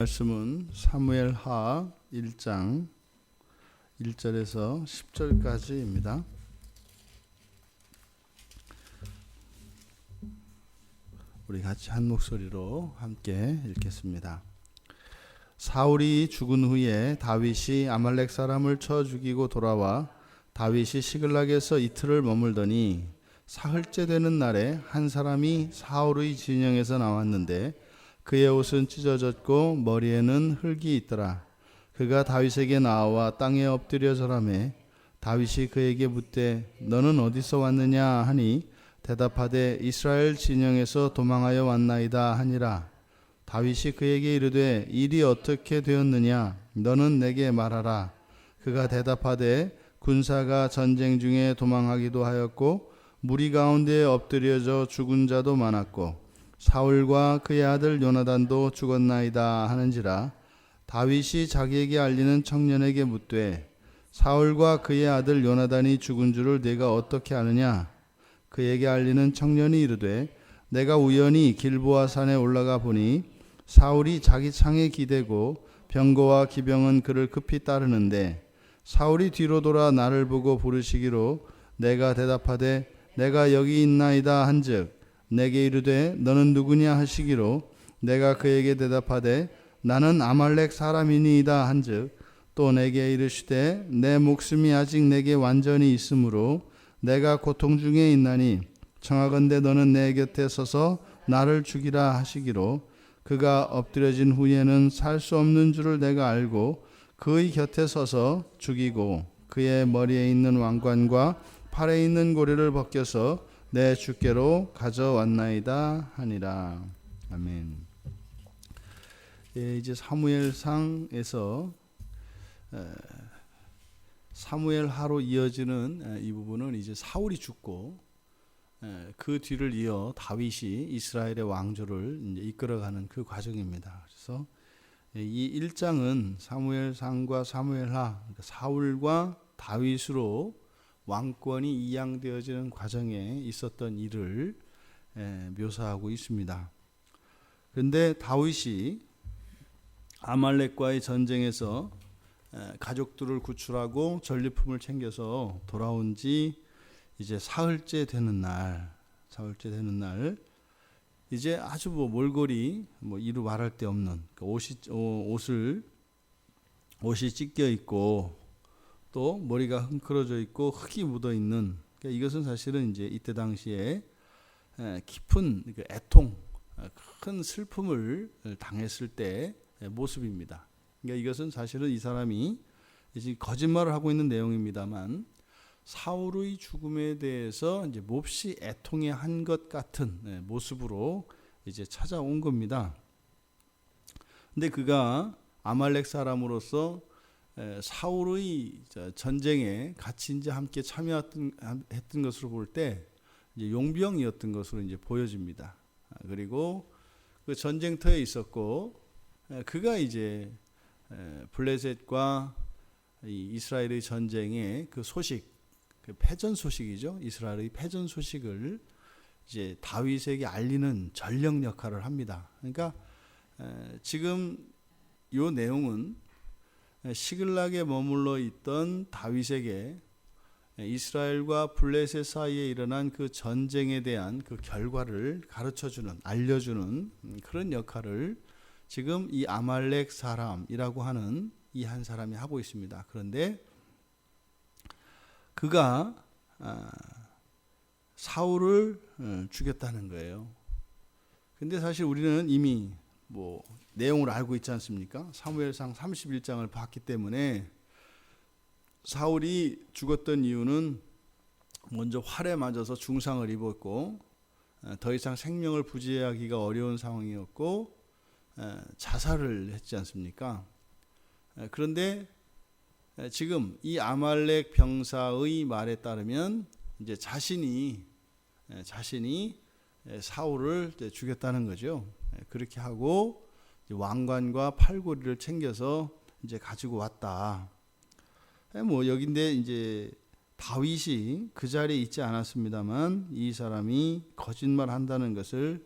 말씀은 사무엘하 1장 1절에서 10절까지입니다. 우리 같이 한 목소리로 함께 읽겠습니다. 사울이 죽은 후에 다윗이 아말렉 사람을 쳐 죽이고 돌아와 다윗이 시글락에서 이틀을 머물더니 사흘째 되는 날에 한 사람이 사울의 진영에서 나왔는데 그의 옷은 찢어졌고 머리에는 흙이 있더라. 그가 다윗에게 나와 땅에 엎드려 절하매 다윗이 그에게 묻되 너는 어디서 왔느냐 하니 대답하되 이스라엘 진영에서 도망하여 왔나이다 하니라. 다윗이 그에게 이르되 일이 어떻게 되었느냐 너는 내게 말하라. 그가 대답하되 군사가 전쟁 중에 도망하기도 하였고 무리 가운데 엎드려져 죽은 자도 많았고 사울과 그의 아들 요나단도 죽었나이다 하는지라. 다윗이 자기에게 알리는 청년에게 묻되 사울과 그의 아들 요나단이 죽은 줄을 네가 어떻게 아느냐. 그에게 알리는 청년이 이르되 내가 우연히 길보아 산에 올라가 보니 사울이 자기 창에 기대고 병거와 기병은 그를 급히 따르는데 사울이 뒤로 돌아 나를 보고 부르시기로 내가 대답하되 내가 여기 있나이다 한즉 내게 이르되 너는 누구냐 하시기로 내가 그에게 대답하되 나는 아말렉 사람이니이다 한즉 또 내게 이르시되 내 목숨이 아직 내게 완전히 있으므로 내가 고통 중에 있나니 청하건대 너는 내 곁에 서서 나를 죽이라 하시기로 그가 엎드려진 후에는 살 수 없는 줄을 내가 알고 그의 곁에 서서 죽이고 그의 머리에 있는 왕관과 팔에 있는 고리를 벗겨서 내 주께로 가져왔나이다 하니라. 아멘. 예, 이제 사무엘상에서 사무엘하로 이어지는 이 부분은 이제 사울이 죽고 그 뒤를 이어 다윗이 이스라엘의 왕조를 이제 이끌어가는 그 과정입니다. 그래서 이 1장은 사무엘상과 사무엘하, 그러니까 사울과 다윗으로 왕권이 이양되어지는 과정에 있었던 일을 묘사하고 있습니다. 그런데 다윗이 아말렉과의 전쟁에서 가족들을 구출하고 전리품을 챙겨서 돌아온 지 이제 사흘째 되는 날 이제 아주 몰골이 이루 말할 데 없는 옷이 찢겨 있고 또 머리가 흥크러져 있고 흙이 묻어 있는, 그러니까 이것은 사실은 이제 이때 당시에 깊은 애통, 큰 슬픔을 당했을 때 모습입니다. 그러니까 이것은 사실은 이 사람이 이제 거짓말을 하고 있는 내용입니다만 사울의 죽음에 대해서 이제 몹시 애통해 한 것 같은 모습으로 이제 찾아온 겁니다. 근데 그가 아말렉 사람으로서 사울의 전쟁에 같이 이제 함께 참여했던 것으로 볼 때 이제 용병이었던 것으로 이제 보여집니다. 그리고 그 전쟁터에 있었고 그가 이제 블레셋과 이스라엘의 전쟁의 그 소식, 그 패전 소식이죠. 이스라엘의 패전 소식을 이제 다윗에게 알리는 전령 역할을 합니다. 그러니까 지금 이 내용은 시글락에 머물러 있던 다윗에게 이스라엘과 블레셋 사이에 일어난 그 전쟁에 대한 그 결과를 가르쳐주는, 알려주는 그런 역할을 지금 이 아말렉 사람이라고 하는 이 한 사람이 하고 있습니다. 그런데 그가 사울을 죽였다는 거예요. 근데 사실 우리는 이미 내용을 알고 있지 않습니까? 사무엘상 31장을 봤기 때문에 사울이 죽었던 이유는 먼저 활에 맞아서 중상을 입었고 더 이상 생명을 부지하기가 어려운 상황이었고 자살을 했지 않습니까? 그런데 지금 이 아말렉 병사의 말에 따르면 이제 자신이 사울을 죽였다는 거죠. 그렇게 하고 왕관과 팔고리를 챙겨서 이제 가지고 왔다. 여긴데 이제 다윗이 그 자리에 있지 않았습니다만 이 사람이 거짓말한다는 것을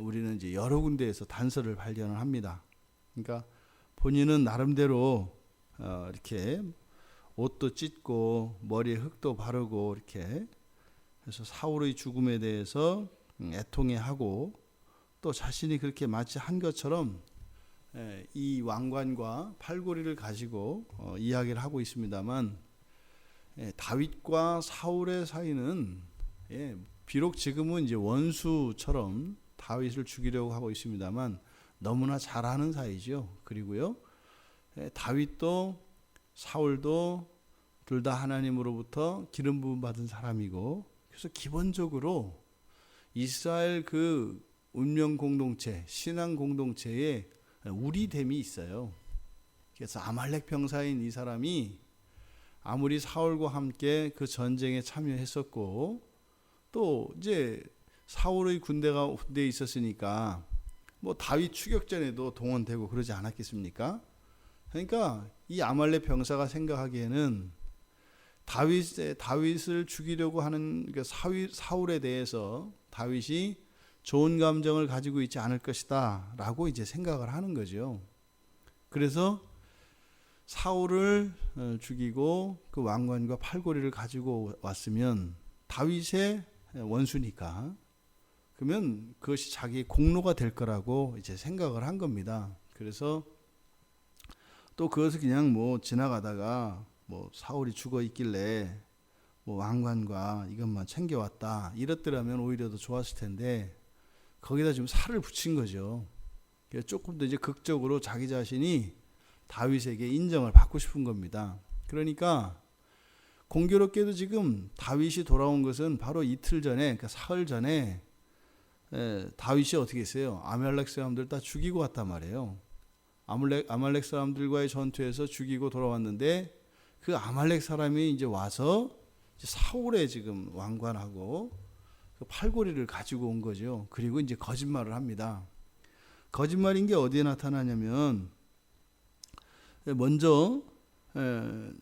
우리는 이제 여러 군데에서 단서를 발견을 합니다. 그러니까 본인은 나름대로 이렇게 옷도 찢고 머리에 흙도 바르고 이렇게 그래서 사울의 죽음에 대해서 애통해하고 또 자신이 그렇게 마치 한 것처럼 이 왕관과 팔고리를 가지고 이야기를 하고 있습니다만 다윗과 사울의 사이는 비록 지금은 이제 원수처럼 다윗을 죽이려고 하고 있습니다만 너무나 잘하는 사이죠. 그리고요 다윗도 사울도 둘 다 하나님으로부터 기름 부음 받은 사람이고 그래서 기본적으로 이스라엘 그 운명 공동체, 신앙 공동체에 우리됨이 있어요. 그래서 아말렉 병사인 이 사람이 아무리 사울과 함께 그 전쟁에 참여했었고 또 이제 사울의 군대에 있었으니까 뭐 다윗 추격전에도 동원되고 그러지 않았겠습니까? 그러니까 이 아말렉 병사가 생각하기에는 다윗을 죽이려고 하는 그 사울에 대해서 다윗이 좋은 감정을 가지고 있지 않을 것이다 라고 이제 생각을 하는 거죠. 그래서 사울을 죽이고 그 왕관과 팔고리를 가지고 왔으면 다윗의 원수니까 그러면 그것이 자기 공로가 될 거라고 이제 생각을 한 겁니다. 그래서 또 그것을 그냥 뭐 지나가다가 뭐 사울이 죽어 있길래 뭐 왕관과 이것만 챙겨왔다 이랬더라면 오히려 더 좋았을 텐데 거기다 지금 살을 붙인 거죠. 조금 더 이제 극적으로 자기 자신이 다윗에게 인정을 받고 싶은 겁니다. 그러니까 공교롭게도 지금 다윗이 돌아온 것은 바로 이틀 전에, 그러니까 사흘 전에 다윗이 어떻게 했어요? 아말렉 사람들 다 죽이고 왔단 말이에요. 아말렉 사람들과의 전투에서 죽이고 돌아왔는데 그 아말렉 사람이 이제 와서 이제 사울의 지금 왕관하고 그 팔고리를 가지고 온 거죠. 그리고 이제 거짓말을 합니다. 거짓말인 게 어디에 나타나냐면 먼저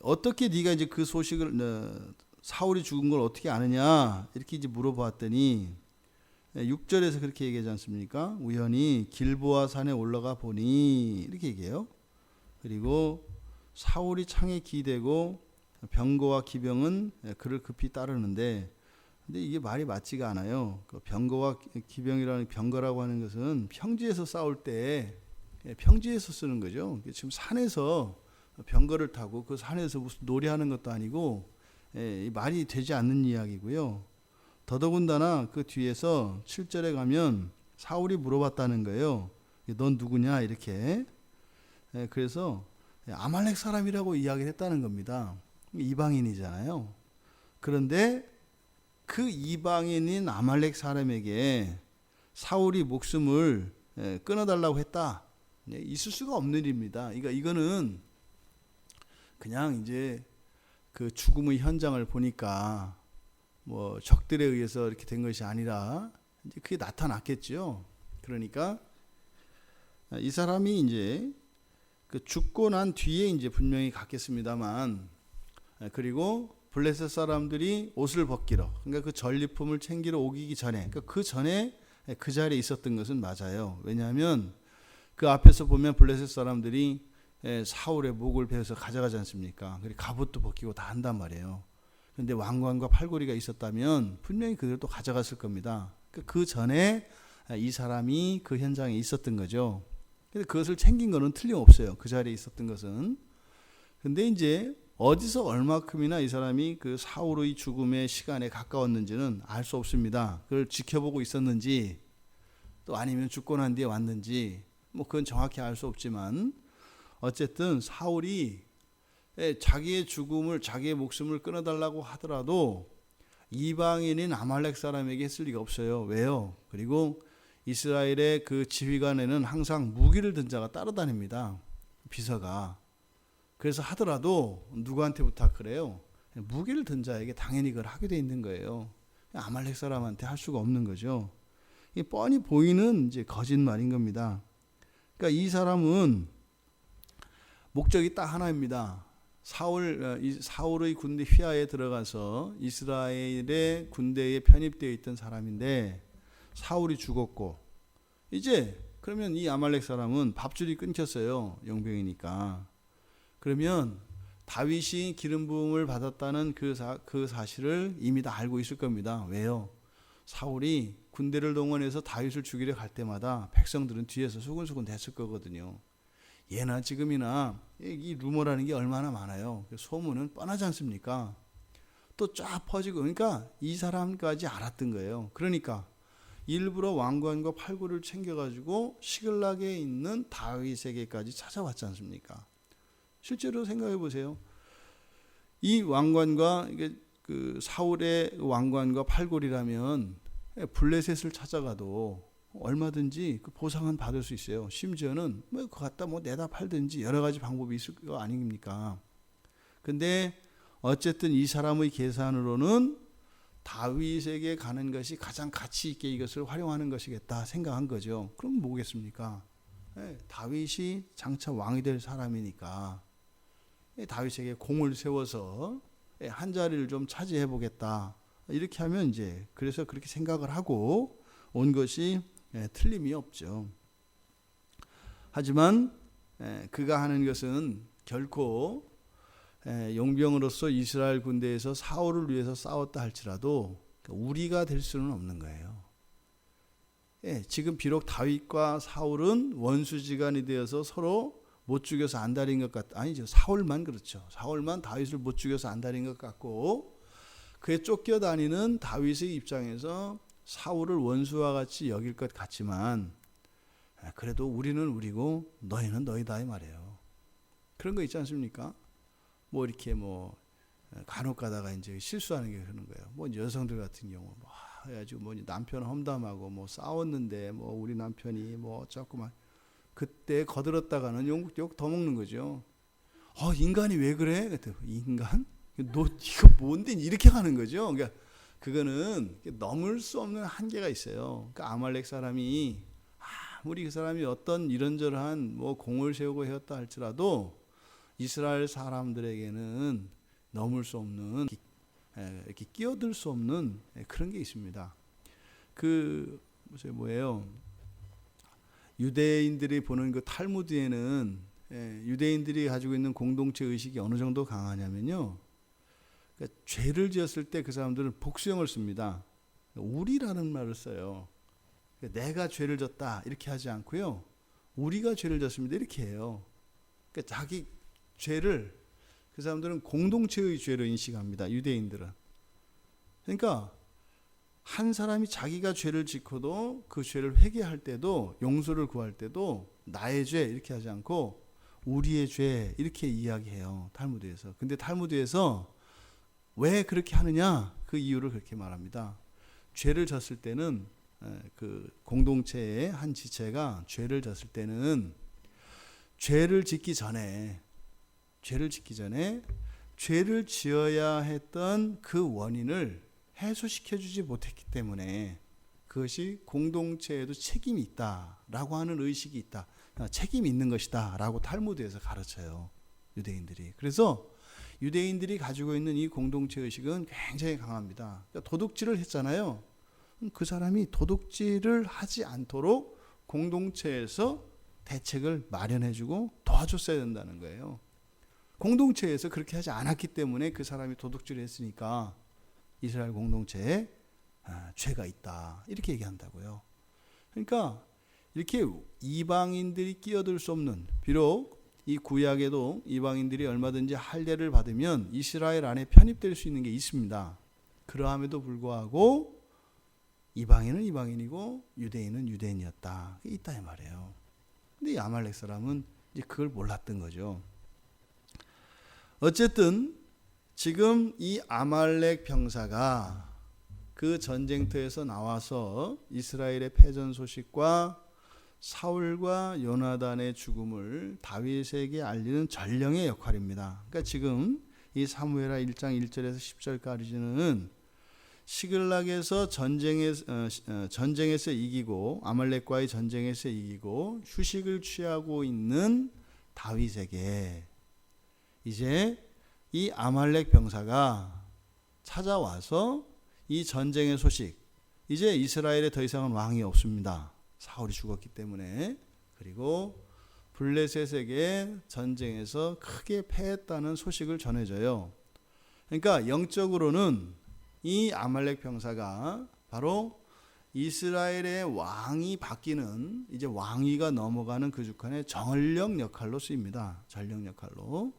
어떻게 네가 이제 그 소식을 사울이 죽은 걸 어떻게 아느냐 이렇게 이제 물어봤더니 6절에서 그렇게 얘기하지 않습니까? 우연히 길보아 산에 올라가 보니 이렇게 얘기해요. 그리고 사울이 창에 기대고 병거와 기병은 그를 급히 따르는데 근데 이게 말이 맞지가 않아요. 그 병거와 기병이라는 병거라고 하는 것은 평지에서 싸울 때 평지에서 쓰는 거죠. 지금 산에서 병거를 타고 그 산에서 무슨 놀이하는 것도 아니고 말이 되지 않는 이야기고요. 더더군다나 그 뒤에서 7절에 가면 사울이 물어봤다는 거예요. 넌 누구냐 이렇게. 그래서 아말렉 사람이라고 이야기를 했다는 겁니다. 이방인이잖아요. 그런데 그 이방인인 아말렉 사람에게 사울이 목숨을 끊어달라고 했다. 있을 수가 없는 일입니다. 그러니까 이거는 그냥 이제 그 죽음의 현장을 보니까 뭐 적들에 의해서 이렇게 된 것이 아니라 이제 그게 나타났겠죠. 그러니까 이 사람이 이제 그 죽고 난 뒤에 이제 분명히 갔겠습니다만 그리고 블레셋 사람들이 옷을 벗기러 그러니까 그 전리품을 챙기러 오기 전에 그러니까 그 전에 그 자리에 있었던 것은 맞아요. 왜냐하면 그 앞에서 보면 블레셋 사람들이 사울의 목을 베어서 가져가지 않습니까? 그리고 갑옷도 벗기고 다 한단 말이에요. 그런데 왕관과 팔고리가 있었다면 분명히 그들도 가져갔을 겁니다. 그 전에 이 사람이 그 현장에 있었던 거죠. 근데 그것을 챙긴 거는 틀림없어요. 그 자리에 있었던 것은. 근데 이제 어디서 얼마큼이나 이 사람이 그 사울의 죽음의 시간에 가까웠는지는 알 수 없습니다. 그걸 지켜보고 있었는지 또 아니면 죽고 난 뒤에 왔는지 뭐 그건 정확히 알 수 없지만 어쨌든 사울이 자기의 죽음을 자기의 목숨을 끊어달라고 하더라도 이방인인 아말렉 사람에게 했을 리가 없어요. 왜요? 그리고 이스라엘의 그 지휘관에는 항상 무기를 든 자가 따라다닙니다. 비서가. 그래서 하더라도 누구한테 부탁을 해요? 무기를 든 자에게 당연히 그걸 하게 돼 있는 거예요. 아말렉 사람한테 할 수가 없는 거죠. 뻔히 보이는 이제 거짓말인 겁니다. 그러니까 이 사람은 목적이 딱 하나입니다. 사울의 군대 휘하에 들어가서 이스라엘의 군대에 편입되어 있던 사람인데 사울이 죽었고 이제 그러면 이 아말렉 사람은 밥줄이 끊겼어요. 용병이니까. 그러면 다윗이 기름 부음을 받았다는 그 사실을 이미 다 알고 있을 겁니다. 왜요? 사울이 군대를 동원해서 다윗을 죽이려 갈 때마다 백성들은 뒤에서 수근수근 댔을 거거든요. 예나 지금이나 이 루머라는 게 얼마나 많아요. 소문은 뻔하지 않습니까? 또 쫙 퍼지고, 그러니까 이 사람까지 알았던 거예요. 그러니까 일부러 왕관과 팔구를 챙겨가지고 시글락에 있는 다윗에게까지 찾아왔지 않습니까? 실제로 생각해 보세요. 이 왕관과 그 사울의 왕관과 팔골이라면 블레셋을 찾아가도 얼마든지 그 보상은 받을 수 있어요. 심지어는 뭐 그거 갖다 뭐 내다 팔든지 여러 가지 방법이 있을 거 아닙니까? 근데 어쨌든 이 사람의 계산으로는 다윗에게 가는 것이 가장 가치 있게 이것을 활용하는 것이겠다 생각한 거죠. 그럼 뭐겠습니까? 다윗이 장차 왕이 될 사람이니까 다윗에게 공을 세워서 한 자리를 좀 차지해 보겠다. 이렇게 하면 이제 그래서 그렇게 생각을 하고 온 것이 틀림이 없죠. 하지만 그가 하는 것은 결코 용병으로서 이스라엘 군대에서 사울을 위해서 싸웠다 할지라도 우리가 될 수는 없는 거예요. 지금 비록 다윗과 사울은 원수지간이 되어서 서로 못 죽여서 안달인 것 아니죠. 사울만 그렇죠. 사울만 다윗을 못 죽여서 안달인 것 같고 그에 쫓겨다니는 다윗의 입장에서 사울을 원수와 같이 여길 것 같지만 그래도 우리는 우리고 너희는 너희다 이 말이에요. 그런 거 있지 않습니까? 뭐 이렇게 뭐 간혹 가다가 이제 실수하는 게 그런 거예요. 뭐 여성들 같은 경우 뭐 해가지고 뭐 남편 험담하고 뭐 싸웠는데 뭐 우리 남편이 뭐 어쩌고 막 그때 거들었다가는 욕 더 먹는 거죠. 인간이 왜 그래? 그때 인간? 너 이거 뭔데 이렇게 가는 거죠. 그러니까 그거는 넘을 수 없는 한계가 있어요. 그러니까 아말렉 사람이 아무리 그 사람이 어떤 이런저런 뭐 공을 세우고 해왔다 할지라도 이스라엘 사람들에게는 넘을 수 없는 이렇게 끼어들 수 없는 그런 게 있습니다. 그 뭐예요? 유대인들이 보는 그 탈무드에는 유대인들이 가지고 있는 공동체 의식이 어느 정도 강하냐면요. 그러니까 죄를 지었을 때 그 사람들은 복수형을 씁니다. 우리라는 말을 써요. 그러니까 내가 죄를 졌다 이렇게 하지 않고요. 우리가 죄를 졌습니다 이렇게 해요. 그러니까 자기 죄를 그 사람들은 공동체의 죄로 인식합니다. 유대인들은. 그러니까 한 사람이 자기가 죄를 짓고도 그 죄를 회개할 때도 용서를 구할 때도 나의 죄 이렇게 하지 않고 우리의 죄 이렇게 이야기해요. 탈무드에서. 근데 탈무드에서 왜 그렇게 하느냐 그 이유를 그렇게 말합니다. 죄를 졌을 때는 그 공동체의 한 지체가 죄를 졌을 때는 죄를 짓기 전에 죄를 지어야 했던 그 원인을 해소시켜주지 못했기 때문에 그것이 공동체에도 책임이 있다라고 하는 의식이 있다. 책임이 있는 것이다 라고 탈무드에서 가르쳐요. 유대인들이. 그래서 유대인들이 가지고 있는 이 공동체 의식은 굉장히 강합니다. 그러니까 도둑질을 했잖아요. 그 사람이 도둑질을 하지 않도록 공동체에서 대책을 마련해주고 도와줬어야 된다는 거예요. 공동체에서 그렇게 하지 않았기 때문에 그 사람이 도둑질을 했으니까 이스라엘 공동체에 죄가 있다 이렇게 얘기한다고요. 그러니까 이렇게 이방인들이 끼어들 수 없는, 비록 이 구약에도 이방인들이 얼마든지 할례를 받으면 이스라엘 안에 편입될 수 있는 게 있습니다. 그러함에도 불구하고 이방인은 이방인이고 유대인은 유대인이었다. 있다 이 말이에요. 근데 이 아말렉 사람은 이제 그걸 몰랐던 거죠. 어쨌든 지금 이 아말렉 병사가 그 전쟁터에서 나와서 이스라엘의 패전 소식과 사울과 요나단의 죽음을 다윗에게 알리는 전령의 역할입니다. 그러니까 지금 이 사무엘하 1장 1절에서 10절까지는 시글락에서 전쟁에서 이기고 아말렉과의 전쟁에서 이기고 휴식을 취하고 있는 다윗에게 이제 이 아말렉 병사가 찾아와서 이 전쟁의 소식, 이제 이스라엘에 더 이상은 왕이 없습니다. 사울이 죽었기 때문에. 그리고 블레셋에게 전쟁에서 크게 패했다는 소식을 전해줘요. 그러니까 영적으로는 이 아말렉 병사가 바로 이스라엘의 왕이 바뀌는, 이제 왕위가 넘어가는 그 주간의 전령 역할로 쓰입니다. 전령 역할로.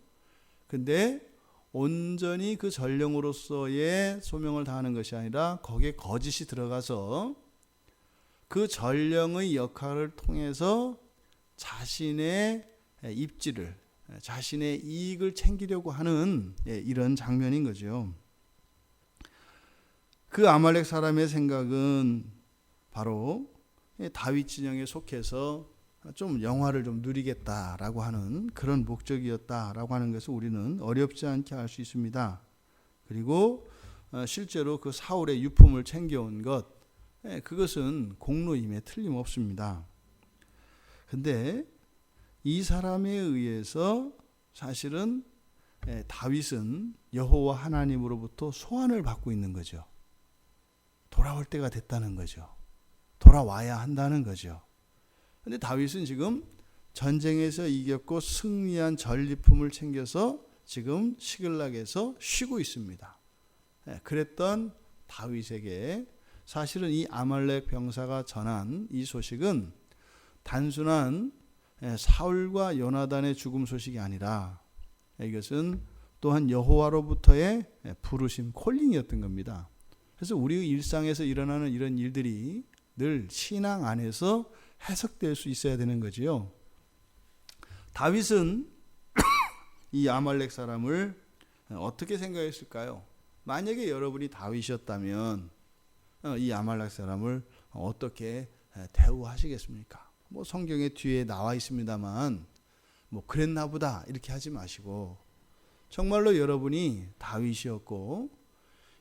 근데 온전히 그 전령으로서의 소명을 다하는 것이 아니라 거기에 거짓이 들어가서 그 전령의 역할을 통해서 자신의 입지를, 자신의 이익을 챙기려고 하는 이런 장면인 거죠. 그 아말렉 사람의 생각은 바로 다윗 진영에 속해서 좀 영화를 좀 누리겠다라고 하는 그런 목적이었다라고 하는 것을 우리는 어렵지 않게 알 수 있습니다. 그리고 실제로 그 사울의 유품을 챙겨온 것, 그것은 공로임에 틀림없습니다. 근데 이 사람에 의해서 사실은 다윗은 여호와 하나님으로부터 소환을 받고 있는 거죠. 돌아올 때가 됐다는 거죠. 돌아와야 한다는 거죠. 근데 다윗은 지금 전쟁에서 이겼고 승리한 전리품을 챙겨서 지금 시글락에서 쉬고 있습니다. 그랬던 다윗에게 사실은 이 아말렉 병사가 전한 이 소식은 단순한 사울과 요나단의 죽음 소식이 아니라 이것은 또한 여호와로부터의 부르심, 콜링이었던 겁니다. 그래서 우리 일상에서 일어나는 이런 일들이 늘 신앙 안에서 해석될 수 있어야 되는 거지요. 다윗은 이 아말렉 사람을 어떻게 생각했을까요? 만약에 여러분이 다윗이었다면 이 아말렉 사람을 어떻게 대우하시겠습니까? 뭐 성경에 뒤에 나와 있습니다만 뭐 그랬나 보다 이렇게 하지 마시고, 정말로 여러분이 다윗이었고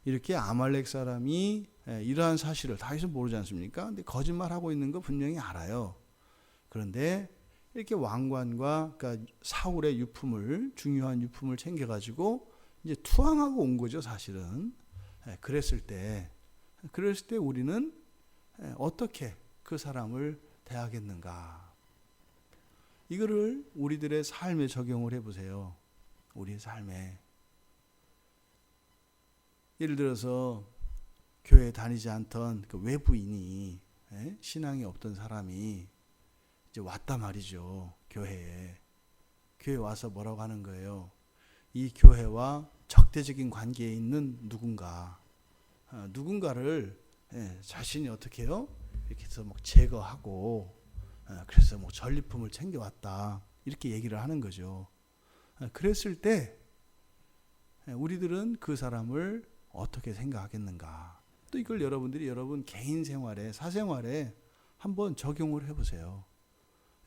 이렇게 아말렉 사람이 이러한 사실을 다윗은 모르지 않습니까? 근데 거짓말하고 있는 거 분명히 알아요. 그런데 이렇게 왕관과 그러니까 사울의 유품을, 중요한 유품을 챙겨가지고 이제 투항하고 온 거죠, 사실은. 그랬을 때 우리는 어떻게 그 사람을 대하겠는가? 이거를 우리들의 삶에 적용을 해보세요. 우리의 삶에. 예를 들어서 교회에 다니지 않던 그 외부인이, 신앙이 없던 사람이 이제 왔단 말이죠. 교회에 와서 뭐라고 하는 거예요? 이 교회와 적대적인 관계에 있는 누군가를 자신이 어떻게 해요? 이렇게 해서 막 제거하고, 그래서 뭐 전리품을 챙겨왔다 이렇게 얘기를 하는 거죠. 그랬을 때 우리들은 그 사람을 어떻게 생각하겠는가? 또 이걸 여러분들이 여러분 개인 생활에, 사생활에 한번 적용을 해보세요.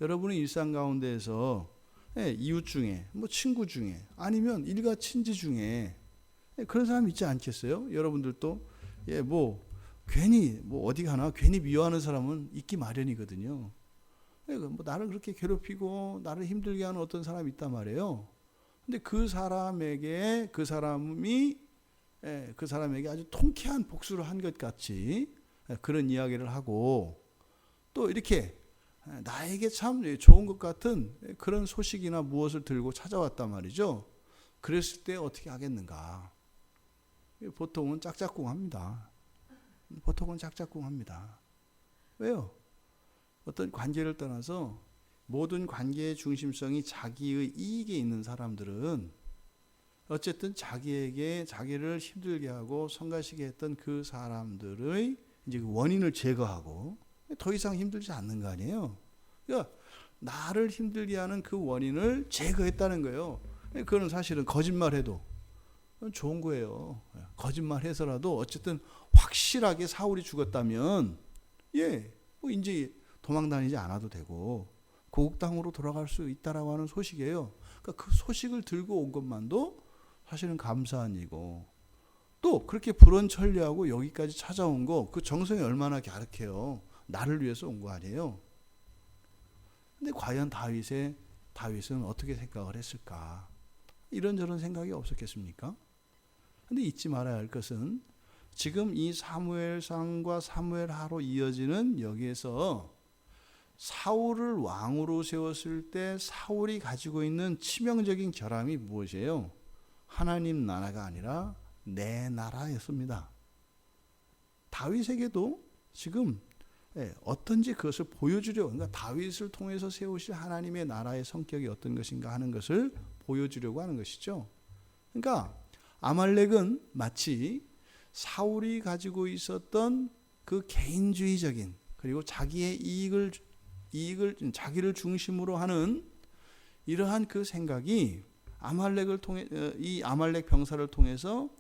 여러분의 일상 가운데에서 이웃 중에, 뭐 친구 중에, 아니면 일가 친지 중에 그런 사람 있지 않겠어요? 여러분들도 뭐 괜히 뭐 어디 가나 괜히 미워하는 사람은 있기 마련이거든요. 뭐 나를 그렇게 괴롭히고 나를 힘들게 하는 어떤 사람이 있단 말이에요. 근데 그 사람에게 아주 통쾌한 복수를 한 것 같이 그런 이야기를 하고, 또 이렇게 나에게 참 좋은 것 같은 그런 소식이나 무엇을 들고 찾아왔단 말이죠. 그랬을 때 어떻게 하겠는가? 보통은 짝짝꿍합니다. 왜요? 어떤 관계를 떠나서 모든 관계의 중심성이 자기의 이익에 있는 사람들은 어쨌든 자기를 힘들게 하고 성가시게 했던 그 사람들의 이제 원인을 제거하고 더 이상 힘들지 않는 거 아니에요. 그러니까 나를 힘들게 하는 그 원인을 제거했다는 거예요. 그건 사실은 거짓말해도 좋은 거예요. 거짓말해서라도 어쨌든 확실하게 사울이 죽었다면 뭐 이제 도망다니지 않아도 되고 고국 땅으로 돌아갈 수 있다라고 하는 소식이에요. 그러니까 그 소식을 들고 온 것만도 사실은 감사한 일이고, 또 그렇게 불원천리하고 여기까지 찾아온 거 그 정성이 얼마나 갸륵해요. 나를 위해서 온 거 아니에요. 근데 과연 다윗은 어떻게 생각을 했을까? 이런저런 생각이 없었겠습니까? 근데 잊지 말아야 할 것은 지금 이 사무엘상과 사무엘하로 이어지는 여기에서 사울을 왕으로 세웠을 때 사울이 가지고 있는 치명적인 결함이 무엇이에요? 하나님 나라가 아니라 내 나라였습니다. 다윗에게도 지금 어떤지 그것을 보여주려고, 그러니까 다윗을 통해서 세우실 하나님의 나라의 성격이 어떤 것인가 하는 것을 보여주려고 하는 것이죠. 그러니까 아말렉은 마치 사울이 가지고 있었던 그 개인주의적인, 그리고 자기의 이익을 자기를 중심으로 하는 이러한 그 생각이 아말렉을 통해, 이 아말렉 병사를 통해서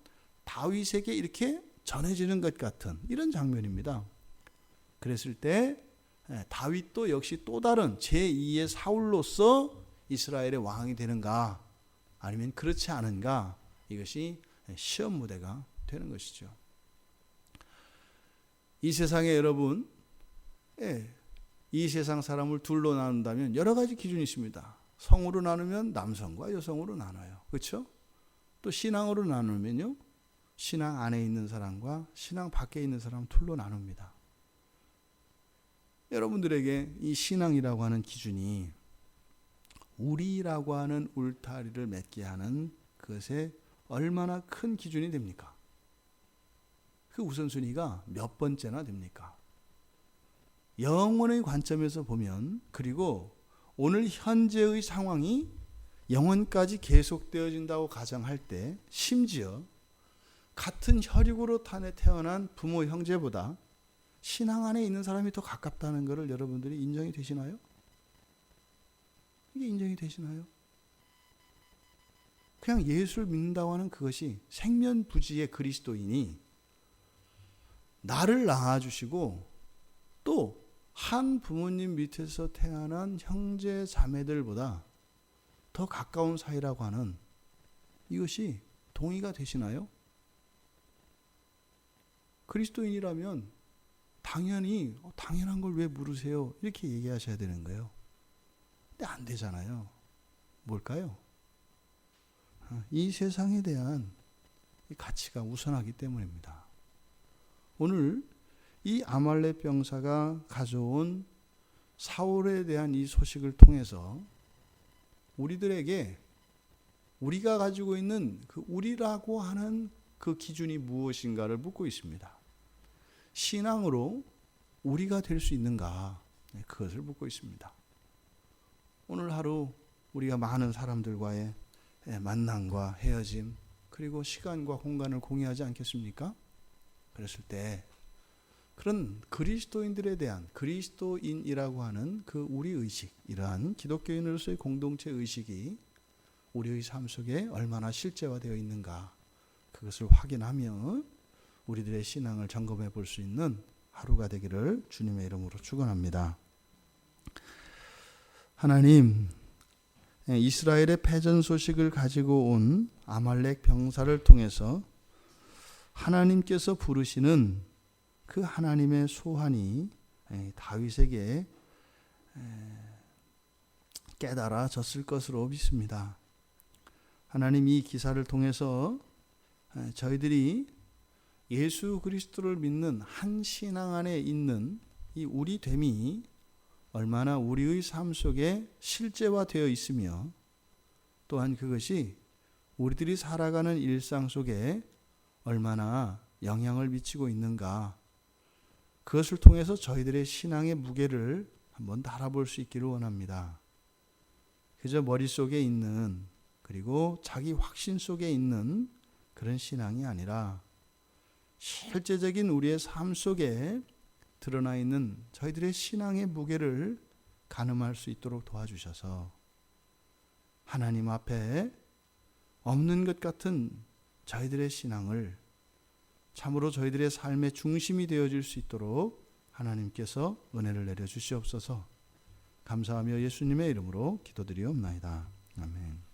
다윗에게 이렇게 전해지는 것 같은 이런 장면입니다. 그랬을 때 다윗도 역시 또 다른 제2의 사울로서 이스라엘의 왕이 되는가 아니면 그렇지 않은가, 이것이 시험 무대가 되는 것이죠. 이 세상에 여러분, 이 세상 사람을 둘로 나눈다면 여러 가지 기준이 있습니다. 성으로 나누면 남성과 여성으로 나눠요. 그렇죠? 또 신앙으로 나누면요, 신앙 안에 있는 사람과 신앙 밖에 있는 사람 둘로 나눕니다. 여러분들에게 이 신앙이라고 하는 기준이 우리라고 하는 울타리를 맺게 하는 그것에 얼마나 큰 기준이 됩니까? 그 우선순위가 몇 번째나 됩니까? 영원의 관점에서 보면, 그리고 오늘 현재의 상황이 영원까지 계속되어진다고 가정할 때, 심지어 같은 혈육으로 태어난 부모 형제보다 신앙 안에 있는 사람이 더 가깝다는 것을 여러분들이 인정이 되시나요? 이게 인정이 되시나요? 그냥 예수를 믿는다고 하는 그것이 생면부지의 그리스도인이 나를 낳아주시고 또 한 부모님 밑에서 태어난 형제 자매들보다 더 가까운 사이라고 하는 이것이 동의가 되시나요? 그리스도인이라면 당연히 당연한 걸 왜 물으세요? 이렇게 얘기하셔야 되는 거예요. 근데 안 되잖아요. 뭘까요? 이 세상에 대한 가치가 우선하기 때문입니다. 오늘 이 아말렉 병사가 가져온 사울에 대한 이 소식을 통해서 우리들에게 우리가 가지고 있는 그 우리라고 하는 그 기준이 무엇인가를 묻고 있습니다. 신앙으로 우리가 될 수 있는가, 그것을 묻고 있습니다. 오늘 하루 우리가 많은 사람들과의 만남과 헤어짐, 그리고 시간과 공간을 공유하지 않겠습니까? 그랬을 때 그런 그리스도인들에 대한, 그리스도인이라고 하는 그 우리 의식, 이러한 기독교인으로서의 공동체 의식이 우리의 삶 속에 얼마나 실제화되어 있는가, 그것을 확인하며 우리들의 신앙을 점검해 볼 수 있는 하루가 되기를 주님의 이름으로 축원합니다. 하나님, 이스라엘의 패전 소식을 가지고 온 아말렉 병사를 통해서 하나님께서 부르시는 그 하나님의 소환이 다윗에게 깨달아졌을 것으로 믿습니다. 하나님, 이 기사를 통해서 저희들이 예수 그리스도를 믿는 한 신앙 안에 있는 이 우리 됨이 얼마나 우리의 삶 속에 실제화되어 있으며, 또한 그것이 우리들이 살아가는 일상 속에 얼마나 영향을 미치고 있는가, 그것을 통해서 저희들의 신앙의 무게를 한번 달아볼 수 있기를 원합니다. 그저 머릿속에 있는, 그리고 자기 확신 속에 있는 그런 신앙이 아니라 실제적인 우리의 삶 속에 드러나 있는 저희들의 신앙의 무게를 가늠할 수 있도록 도와주셔서 하나님 앞에 없는 것 같은 저희들의 신앙을 참으로 저희들의 삶의 중심이 되어질 수 있도록 하나님께서 은혜를 내려주시옵소서. 감사하며 예수님의 이름으로 기도드리옵나이다. 아멘.